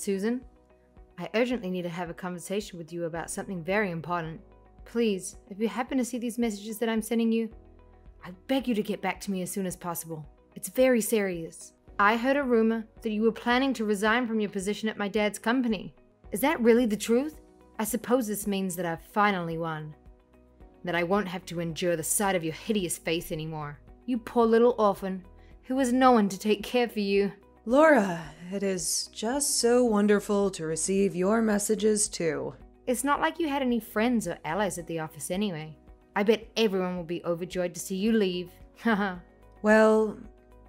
Susan, I urgently need to have a conversation with you about something very important. Please, if you happen to see these messages that I'm sending you, I beg you to get back to me as soon as possible. It's very serious. I heard a rumor that you were planning to resign from your position at my dad's company. Is that really the truth? I suppose this means that I've finally won. That I won't have to endure the sight of your hideous face anymore. You poor little orphan, who has no one to take care for you. Laura, it is just so wonderful to receive your messages too. It's not like you had any friends or allies at the office anyway. I bet everyone will be overjoyed to see you leave. Haha. Well,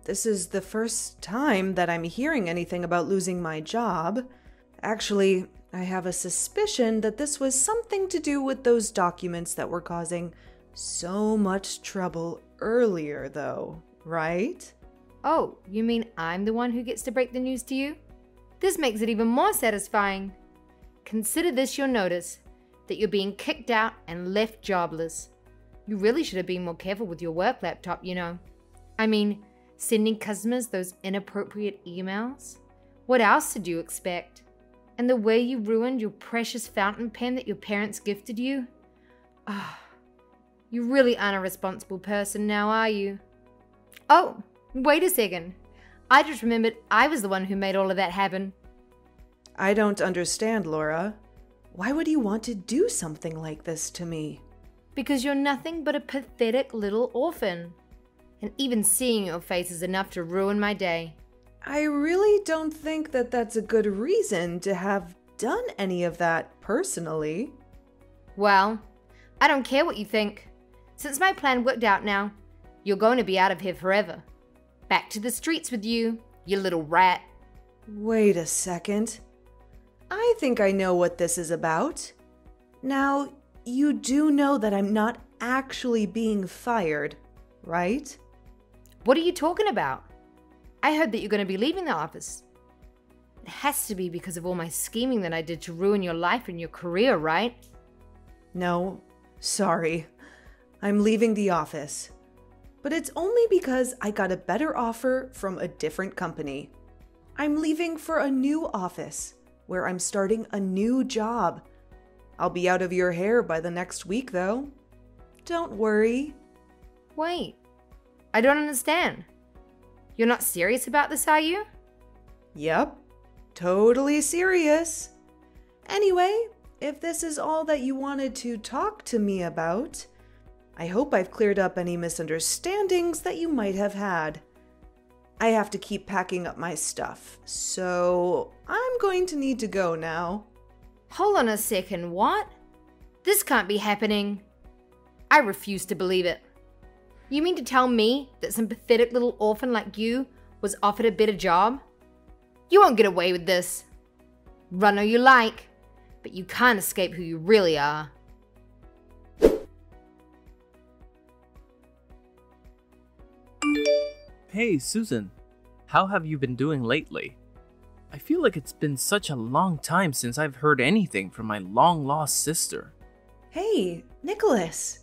this is the first time that I'm hearing anything about losing my job. Actually, I have a suspicion that this was something to do with those documents that were causing so much trouble earlier, though, right? Oh, you mean I'm the one who gets to break the news to you? This makes it even more satisfying. Consider this your notice, that you're being kicked out and left jobless. You really should have been more careful with your work laptop, you know. I mean, sending customers those inappropriate emails? What else did you expect? And the way you ruined your precious fountain pen that your parents gifted you? Ah, you really aren't a responsible person now, are you? Oh, wait a second. I just remembered I was the one who made all of that happen. I don't understand, Laura. Why would you want to do something like this to me? Because you're nothing but a pathetic little orphan. And even seeing your face is enough to ruin my day. I really don't think that that's a good reason to have done any of that personally. Well, I don't care what you think. Since my plan worked out now, you're going to be out of here forever. Back to the streets with you, you little rat. Wait a second. I think I know what this is about. Now, you do know that I'm not actually being fired, right? What are you talking about? I heard that you're going to be leaving the office. It has to be because of all my scheming that I did to ruin your life and your career, right? No, sorry. I'm leaving the office. But it's only because I got a better offer from a different company. I'm leaving for a new office where I'm starting a new job. I'll be out of your hair by the next week, though. Don't worry. Wait, I don't understand. You're not serious about this, are you? Yep, totally serious. Anyway, if this is all that you wanted to talk to me about, I hope I've cleared up any misunderstandings that you might have had. I have to keep packing up my stuff, so I'm going to need to go now. Hold on a second, what? This can't be happening. I refuse to believe it. You mean to tell me that some pathetic little orphan like you was offered a better job? You won't get away with this. Run all you like, but you can't escape who you really are. Hey, Susan. How have you been doing lately? I feel like it's been such a long time since I've heard anything from my long-lost sister. Hey, Nicholas.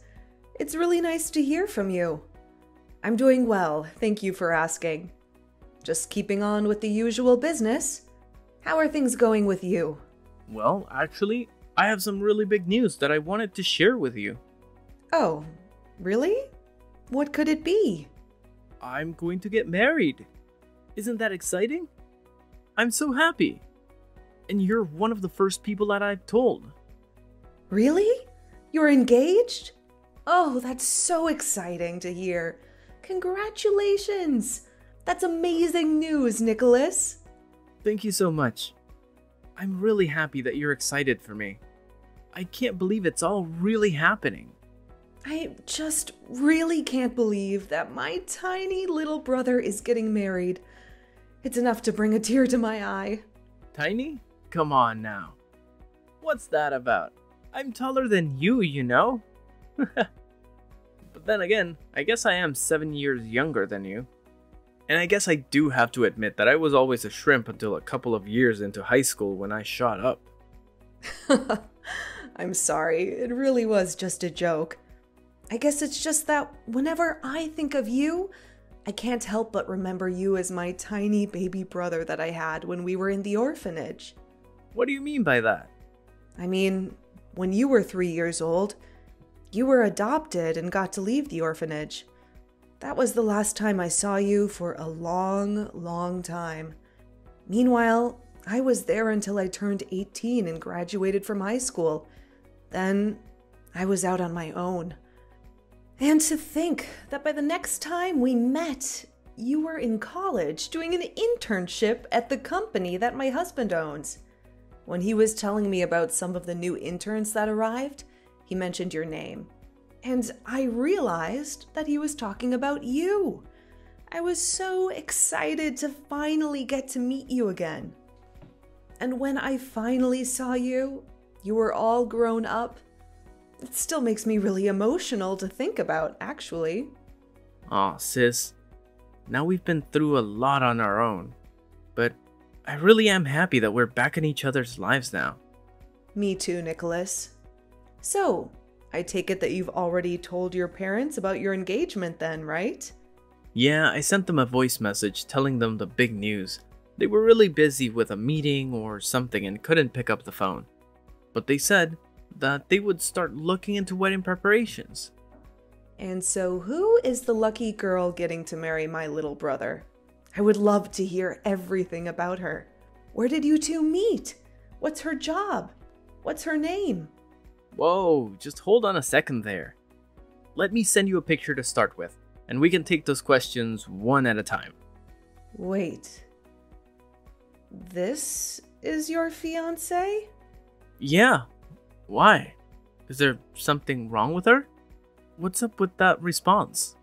It's really nice to hear from you. I'm doing well, thank you for asking. Just keeping on with the usual business. How are things going with you? Well, actually, I have some really big news that I wanted to share with you. Oh, really? What could it be? I'm going to get married. Isn't that exciting? I'm so happy. And you're one of the first people that I've told. Really? You're engaged? Oh, that's so exciting to hear. Congratulations! That's amazing news, Nicholas. Thank you so much. I'm really happy that you're excited for me. I can't believe it's all really happening. I just really can't believe that my tiny little brother is getting married. It's enough to bring a tear to my eye. Tiny? Come on now. What's that about? I'm taller than you, you know? But then again, I guess I am 7 years younger than you. And I guess I do have to admit that I was always a shrimp until a couple of years into high school when I shot up. I'm sorry, it really was just a joke. I guess it's just that whenever I think of you, I can't help but remember you as my tiny baby brother that I had when we were in the orphanage. What do you mean by that? I mean, when you were 3 years old, you were adopted and got to leave the orphanage. That was the last time I saw you for a long, long time. Meanwhile, I was there until I turned 18 and graduated from high school. Then I was out on my own. And to think that by the next time we met, you were in college doing an internship at the company that my husband owns. When he was telling me about some of the new interns that arrived, he mentioned your name. And I realized that he was talking about you. I was so excited to finally get to meet you again. And when I finally saw you, you were all grown up. It still makes me really emotional to think about, actually. Aw, sis. Now we've been through a lot on our own. But I really am happy that we're back in each other's lives now. Me too, Nicholas. So, I take it that you've already told your parents about your engagement then, right? Yeah, I sent them a voice message telling them the big news. They were really busy with a meeting or something and couldn't pick up the phone. But they said that they would start looking into wedding preparations. And so who is the lucky girl getting to marry my little brother? I would love to hear everything about her. Where did you two meet? What's her job? What's her name? Whoa, just hold on a second there. Let me send you a picture to start with, and we can take those questions one at a time. Wait. This is your fiancé? Yeah. Why? Is there something wrong with her? What's up with that response?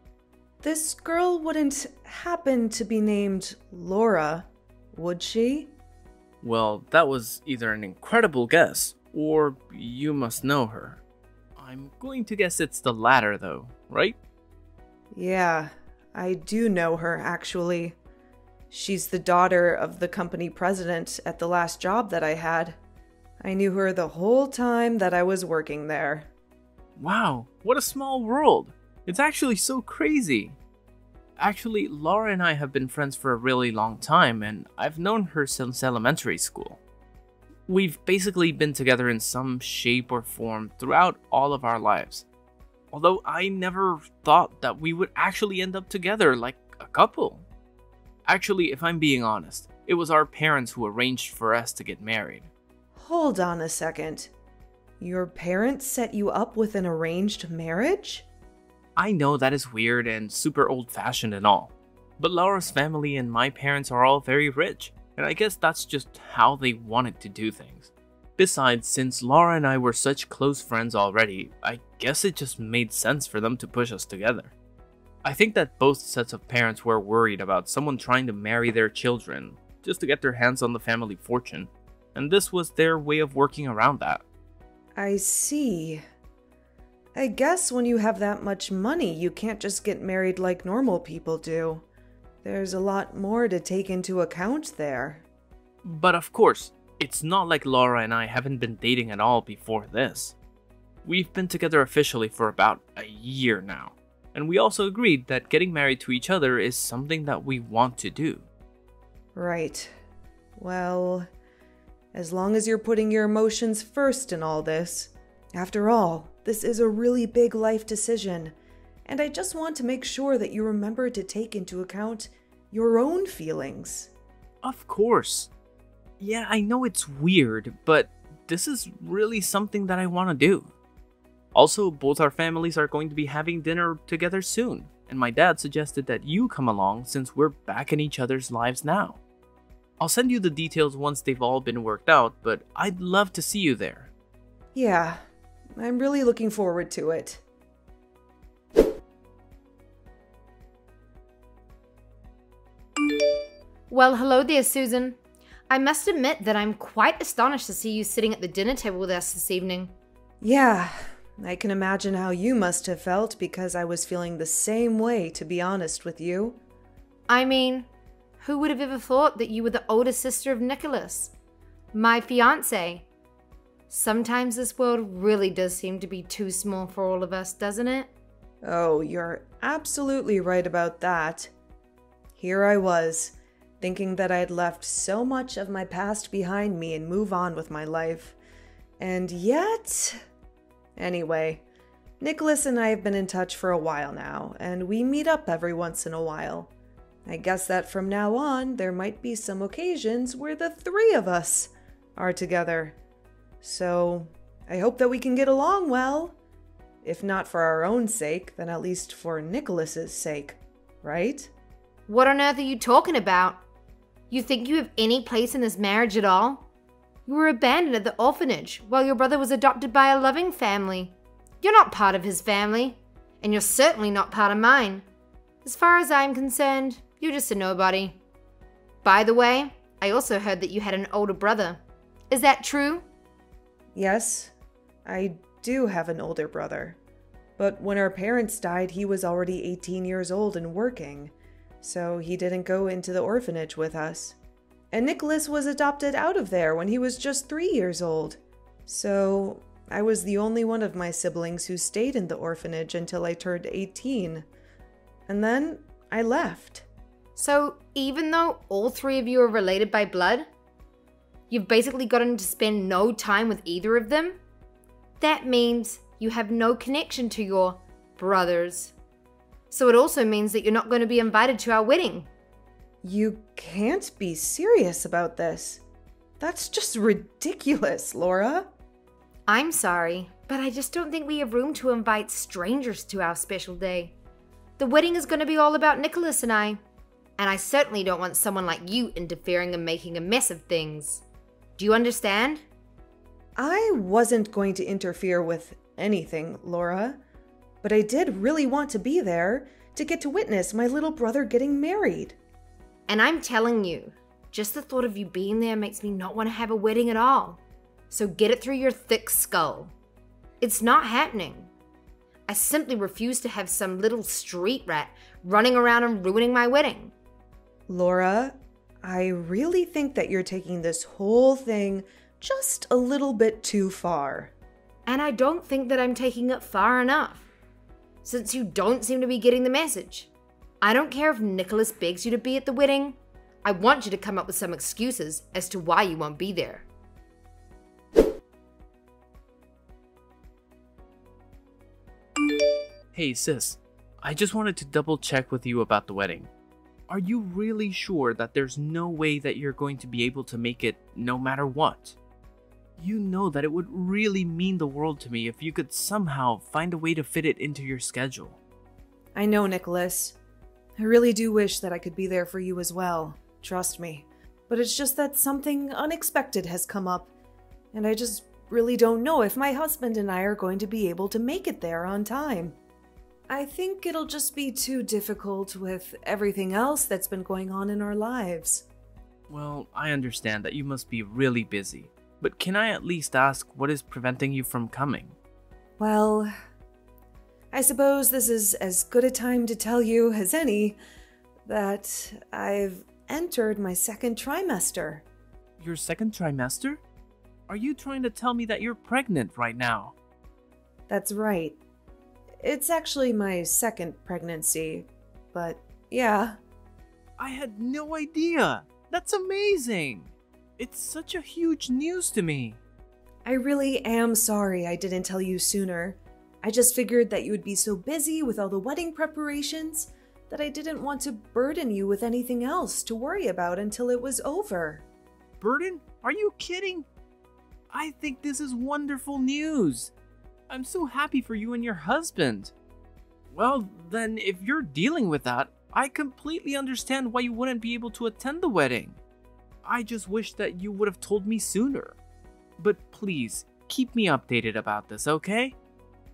This girl wouldn't happen to be named Laura, would she? Well, that was either an incredible guess, or you must know her. I'm going to guess it's the latter, though, right? Yeah, I do know her, actually. She's the daughter of the company president at the last job that I had. I knew her the whole time that I was working there. Wow, what a small world. It's actually so crazy. Actually, Laura and I have been friends for a really long time, and I've known her since elementary school. We've basically been together in some shape or form throughout all of our lives. Although I never thought that we would actually end up together like a couple. Actually, if I'm being honest, it was our parents who arranged for us to get married. Hold on a second. Your parents set you up with an arranged marriage? I know that is weird and super old-fashioned and all, but Laura's family and my parents are all very rich, and I guess that's just how they wanted to do things. Besides, since Laura and I were such close friends already, I guess it just made sense for them to push us together. I think that both sets of parents were worried about someone trying to marry their children just to get their hands on the family fortune, and this was their way of working around that. I see. I guess when you have that much money, you can't just get married like normal people do. There's a lot more to take into account there. But of course, it's not like Laura and I haven't been dating at all before this. We've been together officially for about a year now, and we also agreed that getting married to each other is something that we want to do. Right. Well, as long as you're putting your emotions first in all this. After all, this is a really big life decision, and I just want to make sure that you remember to take into account your own feelings. Of course. Yeah, I know it's weird, but this is really something that I want to do. Also, both our families are going to be having dinner together soon, and my dad suggested that you come along since we're back in each other's lives now. I'll send you the details once they've all been worked out, but I'd love to see you there. Yeah, I'm really looking forward to it. Well, hello there, Susan. I must admit that I'm quite astonished to see you sitting at the dinner table with us this evening. Yeah, I can imagine how you must have felt because I was feeling the same way, to be honest with you. I mean, who would have ever thought that you were the older sister of Nicholas, my fiancé? Sometimes this world really does seem to be too small for all of us, doesn't it? Oh, you're absolutely right about that. Here I was, thinking that I'd left so much of my past behind me and move on with my life. And yet... Anyway, Nicholas and I have been in touch for a while now, and we meet up every once in a while. I guess that from now on, there might be some occasions where the three of us are together. So, I hope that we can get along well. If not for our own sake, then at least for Nicholas's sake, right? What on earth are you talking about? You think you have any place in this marriage at all? You were abandoned at the orphanage while your brother was adopted by a loving family. You're not part of his family, and you're certainly not part of mine. As far as I'm concerned, you're just a nobody. By the way, I also heard that you had an older brother. Is that true? Yes, I do have an older brother. But when our parents died, he was already 18 years old and working, so he didn't go into the orphanage with us. And Nicholas was adopted out of there when he was just 3 years old. So I was the only one of my siblings who stayed in the orphanage until I turned 18. And then I left. So even though all three of you are related by blood, you've basically gotten to spend no time with either of them? That means you have no connection to your brothers. So it also means that you're not going to be invited to our wedding. You can't be serious about this. That's just ridiculous, Laura. I'm sorry, but I just don't think we have room to invite strangers to our special day. The wedding is going to be all about Nicholas and I certainly don't want someone like you interfering and making a mess of things. Do you understand? I wasn't going to interfere with anything, Laura, but I did really want to be there to get to witness my little brother getting married. And I'm telling you, just the thought of you being there makes me not want to have a wedding at all. So get it through your thick skull. It's not happening. I simply refuse to have some little street rat running around and ruining my wedding. Laura, I really think that you're taking this whole thing just a little bit too far. And I don't think that I'm taking it far enough, since you don't seem to be getting the message. I don't care if Nicholas begs you to be at the wedding. I want you to come up with some excuses as to why you won't be there. Hey sis, I just wanted to double check with you about the wedding. Are you really sure that there's no way that you're going to be able to make it no matter what? You know that it would really mean the world to me if you could somehow find a way to fit it into your schedule. I know, Nicholas. I really do wish that I could be there for you as well. Trust me. But it's just that something unexpected has come up, and I just really don't know if my husband and I are going to be able to make it there on time. I think it'll just be too difficult with everything else that's been going on in our lives. Well, I understand that you must be really busy, but can I at least ask what is preventing you from coming? Well, I suppose this is as good a time to tell you as any that I've entered my second trimester. Your second trimester? Are you trying to tell me that you're pregnant right now? That's right. It's actually my second pregnancy, but yeah. I had no idea! That's amazing! It's such a huge news to me. I really am sorry I didn't tell you sooner. I just figured that you would be so busy with all the wedding preparations that I didn't want to burden you with anything else to worry about until it was over. Burden? Are you kidding? I think this is wonderful news. I'm so happy for you and your husband. Well, then, if you're dealing with that, I completely understand why you wouldn't be able to attend the wedding. I just wish that you would have told me sooner. But please, keep me updated about this, okay?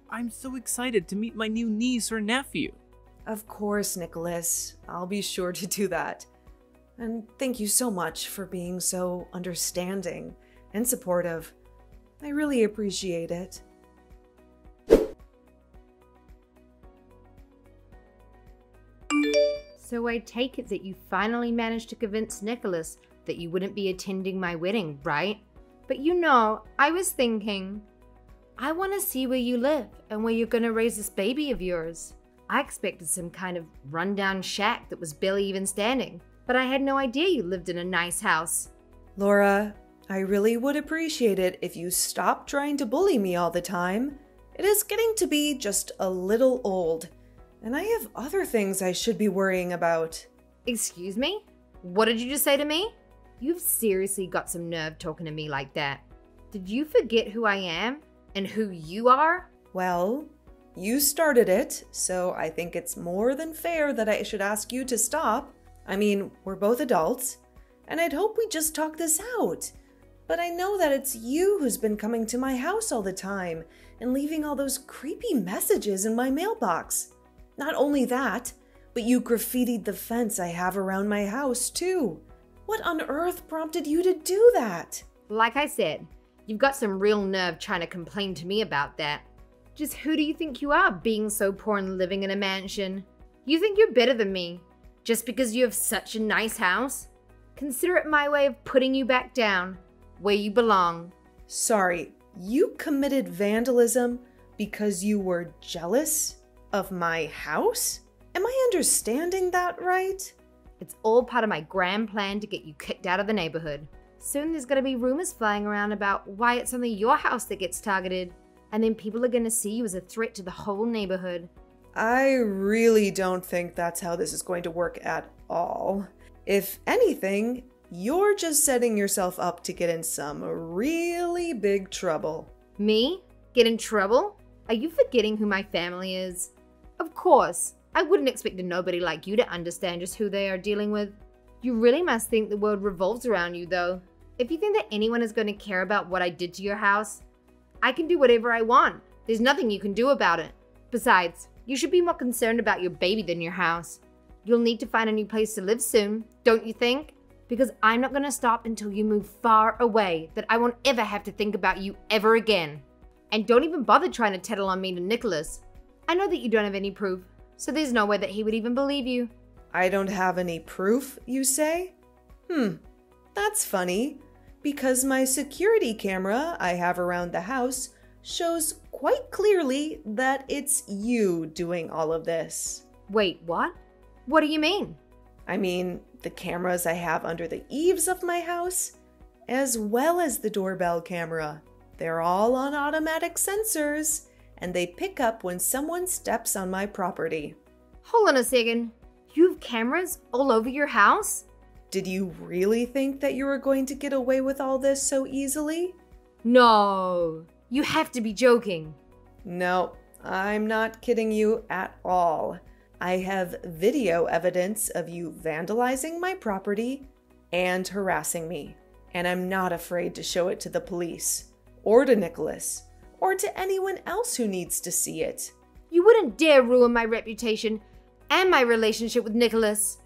I'm so excited to meet my new niece or nephew. Of course, Nicholas. I'll be sure to do that. And thank you so much for being so understanding and supportive. I really appreciate it. So I take it that you finally managed to convince Nicholas that you wouldn't be attending my wedding, right? But you know, I was thinking, I want to see where you live and where you're going to raise this baby of yours. I expected some kind of rundown shack that was barely even standing, but I had no idea you lived in a nice house. Laura, I really would appreciate it if you stopped trying to bully me all the time. It is getting to be just a little old, and I have other things I should be worrying about. Excuse me? What did you just say to me? You've seriously got some nerve talking to me like that. Did you forget who I am and who you are? Well, you started it, so I think it's more than fair that I should ask you to stop. I mean, we're both adults, and I'd hope we just talk this out. But I know that it's you who's been coming to my house all the time and leaving all those creepy messages in my mailbox. Not only that, but you graffitied the fence I have around my house, too. What on earth prompted you to do that? Like I said, you've got some real nerve trying to complain to me about that. Just who do you think you are, being so poor and living in a mansion? You think you're better than me, just because you have such a nice house? Consider it my way of putting you back down, where you belong. Sorry, you committed vandalism because you were jealous of my house? Am I understanding that right? It's all part of my grand plan to get you kicked out of the neighborhood. Soon there's gonna be rumors flying around about why it's only your house that gets targeted, and then people are gonna see you as a threat to the whole neighborhood. I really don't think that's how this is going to work at all. If anything, you're just setting yourself up to get in some really big trouble. Me? Get in trouble? Are you forgetting who my family is? Of course, I wouldn't expect a nobody like you to understand just who they are dealing with. You really must think the world revolves around you, though. If you think that anyone is going to care about what I did to your house, I can do whatever I want. There's nothing you can do about it. Besides, you should be more concerned about your baby than your house. You'll need to find a new place to live soon, don't you think? Because I'm not going to stop until you move far away that I won't ever have to think about you ever again. And don't even bother trying to tattle on me to Nicholas. I know that you don't have any proof, so there's no way that he would even believe you. I don't have any proof, you say? That's funny, because my security camera I have around the house shows quite clearly that it's you doing all of this. Wait, what? What do you mean? I mean, the cameras I have under the eaves of my house, as well as the doorbell camera. They're all on automatic sensors, and they pick up when someone steps on my property. Hold on a second. You have cameras all over your house? Did you really think that you were going to get away with all this so easily? No, you have to be joking. No, I'm not kidding you at all. I have video evidence of you vandalizing my property and harassing me, and I'm not afraid to show it to the police, or to Nicholas, or to anyone else who needs to see it. You wouldn't dare ruin my reputation and my relationship with Nicholas.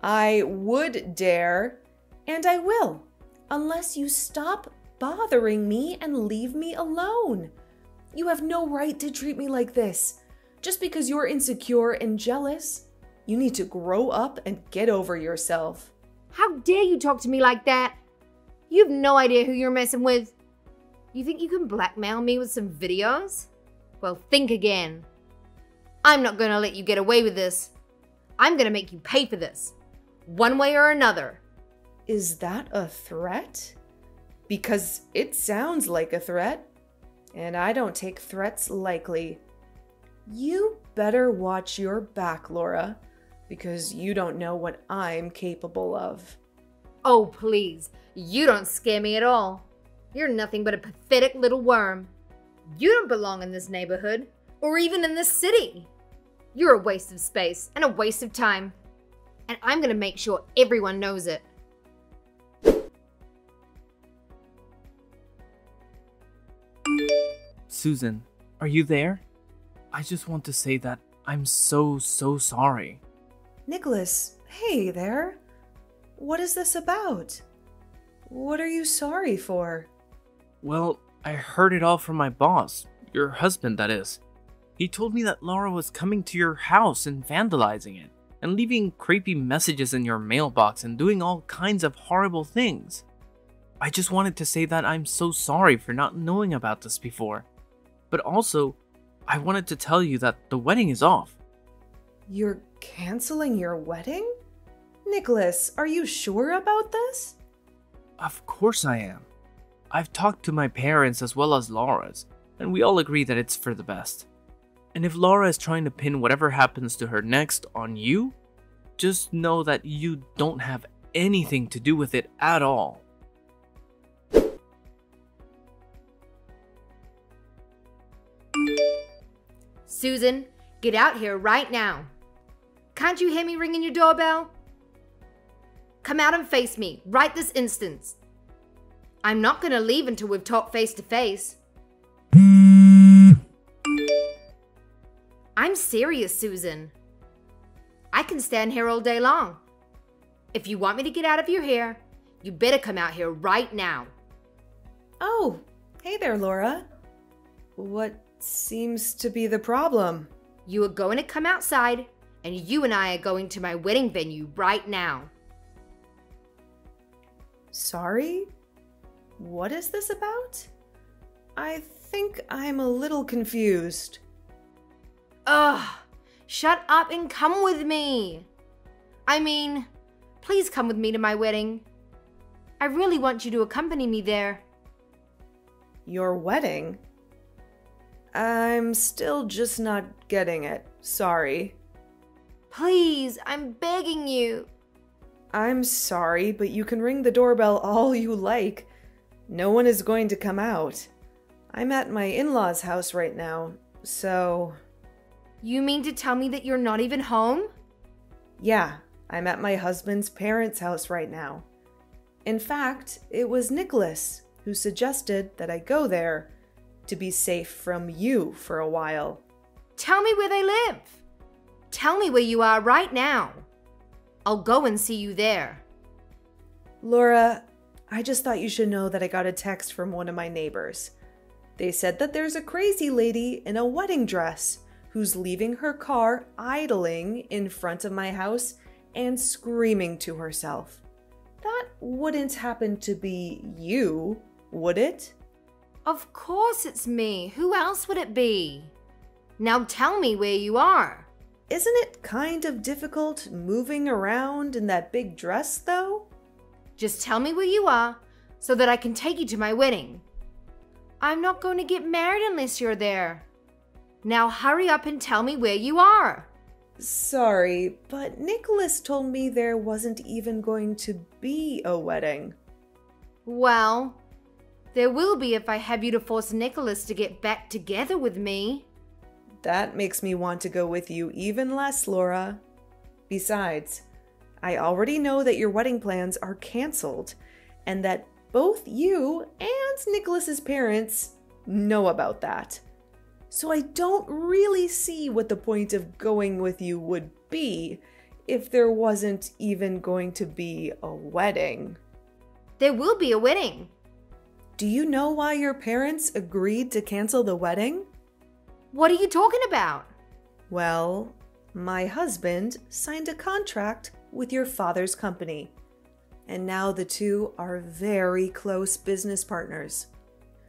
I would dare, and I will, unless you stop bothering me and leave me alone. You have no right to treat me like this. Just because you're insecure and jealous, you need to grow up and get over yourself. How dare you talk to me like that? You have no idea who you're messing with. You think you can blackmail me with some videos? Well, think again. I'm not gonna let you get away with this. I'm gonna make you pay for this, one way or another. Is that a threat? Because it sounds like a threat, and I don't take threats lightly. You better watch your back, Laura, because you don't know what I'm capable of. Oh, please. You don't scare me at all. You're nothing but a pathetic little worm. You don't belong in this neighborhood, or even in this city. You're a waste of space and a waste of time. And I'm gonna make sure everyone knows it. Susan, are you there? I just want to say that I'm so sorry. Nicholas, hey there. What is this about? What are you sorry for? Well, I heard it all from my boss, your husband that is. He told me that Laura was coming to your house and vandalizing it, and leaving creepy messages in your mailbox and doing all kinds of horrible things. I just wanted to say that I'm so sorry for not knowing about this before. But also, I wanted to tell you that the wedding is off. You're canceling your wedding? Nicholas, are you sure about this? Of course I am. I've talked to my parents as well as Laura's, and we all agree that it's for the best. And if Laura is trying to pin whatever happens to her next on you, just know that you don't have anything to do with it at all. Susan, get out here right now. Can't you hear me ringing your doorbell? Come out and face me right this instant. I'm not going to leave until we've talked face to face. I'm serious, Susan. I can stand here all day long. If you want me to get out of your hair, you better come out here right now. Oh, hey there, Laura. What seems to be the problem? You are going to come outside, and you and I are going to my wedding venue right now. Sorry? What is this about? I think I'm a little confused. Ugh, shut up and come with me. I mean, please come with me to my wedding. I really want you to accompany me there. Your wedding? I'm still just not getting it. Sorry. Please, I'm begging you. I'm sorry, but you can ring the doorbell all you like. No one is going to come out. I'm at my in-laws' house right now, so... You mean to tell me that you're not even home? Yeah, I'm at my husband's parents' house right now. In fact, it was Nicholas who suggested that I go there to be safe from you for a while. Tell me where they live. Tell me where you are right now. I'll go and see you there. Laura, I just thought you should know that I got a text from one of my neighbors. They said that there's a crazy lady in a wedding dress who's leaving her car idling in front of my house and screaming to herself. That wouldn't happen to be you, would it? Of course it's me. Who else would it be? Now tell me where you are. Isn't it kind of difficult moving around in that big dress, though? Just tell me where you are so that I can take you to my wedding. I'm not going to get married unless you're there. Now hurry up and tell me where you are. Sorry, but Nicholas told me there wasn't even going to be a wedding. Well, there will be if I have you to force Nicholas to get back together with me. That makes me want to go with you even less, Laura. Besides, I already know that your wedding plans are canceled and that both you and Nicholas's parents know about that. So I don't really see what the point of going with you would be if there wasn't even going to be a wedding. There will be a wedding. Do you know why your parents agreed to cancel the wedding? What are you talking about? Well, my husband signed a contract with your father's company, and now the two are very close business partners.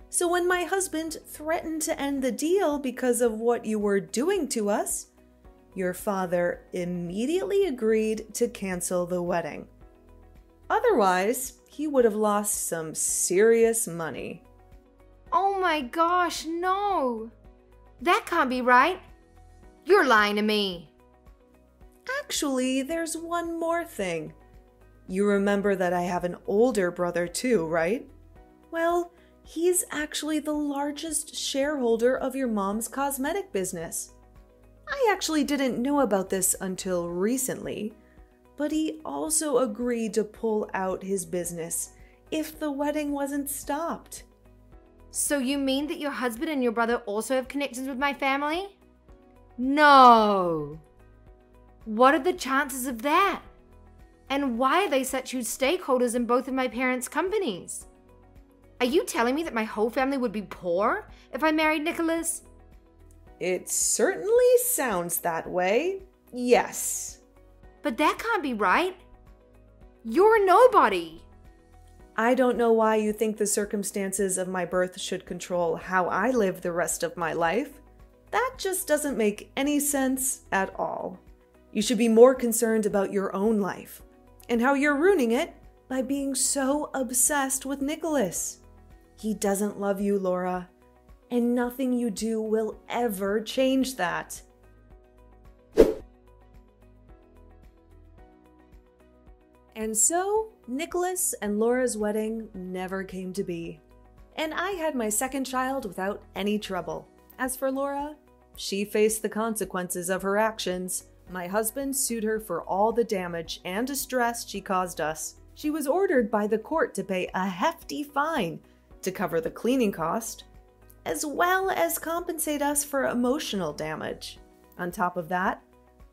So when my husband threatened to end the deal because of what you were doing to us, your father immediately agreed to cancel the wedding. Otherwise, he would have lost some serious money. Oh my gosh, no. That can't be right. You're lying to me. Actually, there's one more thing. You remember that I have an older brother too, right? Well, he's actually the largest shareholder of your mom's cosmetic business. I actually didn't know about this until recently, but he also agreed to pull out his business if the wedding wasn't stopped. So you mean that your husband and your brother also have connections with my family? No. What are the chances of that? And why are they such huge stakeholders in both of my parents' companies? Are you telling me that my whole family would be poor if I married Nicholas? It certainly sounds that way, yes. But that can't be right. You're a nobody. I don't know why you think the circumstances of my birth should control how I live the rest of my life. That just doesn't make any sense at all. You should be more concerned about your own life and how you're ruining it by being so obsessed with Nicholas. He doesn't love you, Laura, and nothing you do will ever change that. And so, Nicholas and Laura's wedding never came to be. And I had my second child without any trouble. As for Laura, she faced the consequences of her actions. My husband sued her for all the damage and distress she caused us. She was ordered by the court to pay a hefty fine to cover the cleaning cost, as well as compensate us for emotional damage. On top of that,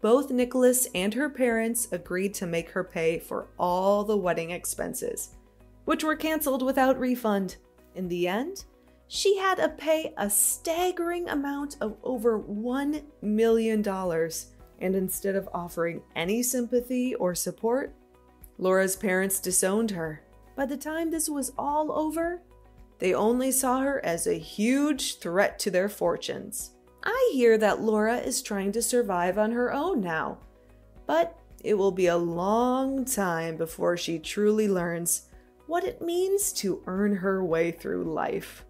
both Nicholas and her parents agreed to make her pay for all the wedding expenses, which were canceled without refund. In the end, she had to pay a staggering amount of over $1 million. And instead of offering any sympathy or support, Laura's parents disowned her. By the time this was all over, they only saw her as a huge threat to their fortunes. I hear that Laura is trying to survive on her own now, but it will be a long time before she truly learns what it means to earn her way through life.